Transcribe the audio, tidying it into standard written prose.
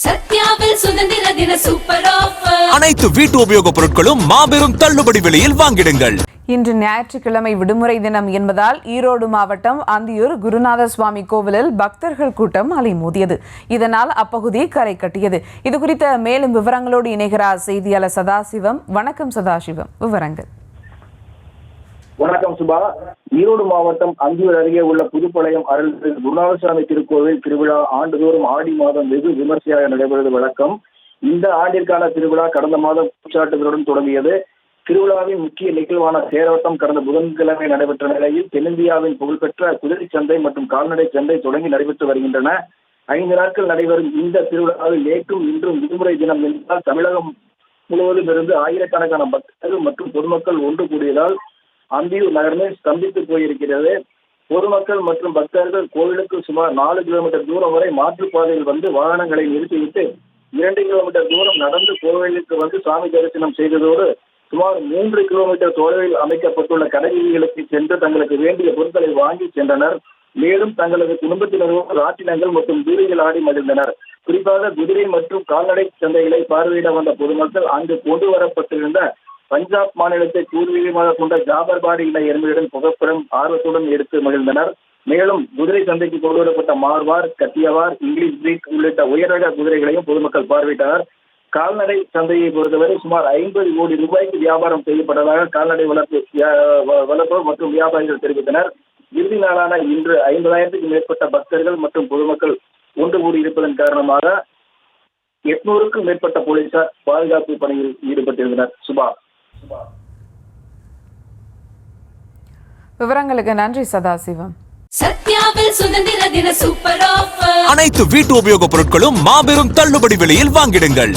சத்யாவில் சுதந்திர தின super offer. அனைத்து வீட்டு உபயோகப் பொருட்களும் மாபெரும் தள்ளுபடி விலையில் வாங்கிடுங்கள். இன்று ஞாயிற்றுக்கிழமை விடுமுறை தினம் என்பதால் ஈரோடு மாவட்டம் அந்தியூர் குருநாத சுவாமி கோவிலில் பக்தர்கள் கூட்டம் அலைமோதியது. இதனால் அப்பகுதி கரை கட்டியது. இது குறித்த மேலும் விவரங்களோடு இணைகிறார் செய்தியாளர் சதாசிவம். வணக்கம் சதாசிவம், விவரங்கள். வணக்கம் சுபா. ஈரோடு மாவட்டம் அந்தியூர் அருகே உள்ள புதுப்பாளையம் அருள்மிகு குருநாதசுவாமி திருக்கோவில் திருவிழா ஆண்டுதோறும் ஆடி மாதம் வெகு விமர்சையாக நடைபெறுவது வழக்கம். இந்த ஆண்டிற்கான திருவிழா கடந்த மாதம் பூச்சாட்டுகளுடன் தொடங்கியது. திருவிழாவின் முக்கிய நிகழ்வான தேரோட்டம் கடந்த புதன்கிழமை நடைபெற்ற நிலையில் தென்னிந்தியாவின் புகழ்பெற்ற குதிரை சந்தை மற்றும் கால்நடை சந்தை தொடங்கி நடைபெற்று வருகின்றன. 5 நாட்கள் நடைபெறும் இந்த திருவிழாவில் நேற்றும் இன்றும் விடுமுறை தினம் என்பதால் தமிழகம் முழுவதும் இருந்து ஆயிரக்கணக்கான பக்தர்கள் மற்றும் பொதுமக்கள் ஒன்று கூடியதால் அந்தியூர் நகரமே ஸ்தம்பித்து போயிருக்கிறது. பொதுமக்கள் மற்றும் பக்தர்கள் கோவிலுக்கு சுமார் 4 கிலோமீட்டர் தூரம் வரை மாற்றுப்பாதையில் வந்து வாகனங்களை நிறுத்திவிட்டு 2 கிலோமீட்டர் தூரம் நடந்து கோவிலுக்கு வந்து சாமி தரிசனம் செய்ததோடு சுமார் 3 கிலோமீட்டர் தொலைவில் அமைக்கப்பட்டுள்ள கடைவீதிகளுக்கு சென்று தங்களுக்கு வேண்டிய பொருட்களை வாங்கி சென்றனர். மேலும் தங்களது குடும்பத்தினரோடு ராட்டினங்கள் மற்றும் தூரிகள் ஆடி மகிழ்ந்தனர். குறிப்பாக குதிரை மற்றும் கால்நடை சந்தைகளை பார்வையிட வந்த பொதுமக்கள் அங்கு கொண்டு வரப்பட்டிருந்த பஞ்சாப் மாநிலத்தை பூர்வீகமாக கொண்ட ஜாபர்பாடி இன எருமையுடன் புகைப்படம் ஆர்வத்துடன் எடுத்து மகிழ்ந்தனர். மேலும் குதிரை சந்தைக்கு கொண்டு வரப்பட்ட மார்வார், கத்தியவார், இங்கிலீஷ் பிரீட் உள்ளிட்ட உயர்ரக குதிரைகளையும் பொதுமக்கள் பார்வையிட்டனர். கால்நடை சந்தையை பொறுத்தவரை சுமார் 50 கோடி ரூபாய்க்கு வியாபாரம் செய்யப்பட்டதாக கால்நடை வளர்ப்போர் மற்றும் வியாபாரிகள் தெரிவித்தனர். இறுதி நாளான இன்று 50,000க்கும் மேற்பட்ட பக்தர்கள் மற்றும் பொதுமக்கள் ஒன்று கூடி இருப்பதன் காரணமாக 800க்கும் மேற்பட்ட போலீசார் பாதுகாப்பு பணியில் ஈடுபட்டிருந்தனர். சுபா. விவரங்களுக்கு நன்றி சதாசிவம். சத்யாவில் சுதந்திர தின சூப்பர் ஆஃபர். அனைத்து வீட்டு உபயோகப் பொருட்களும் மாபெரும் தள்ளுபடி விலையில் வாங்கிடுங்கள்.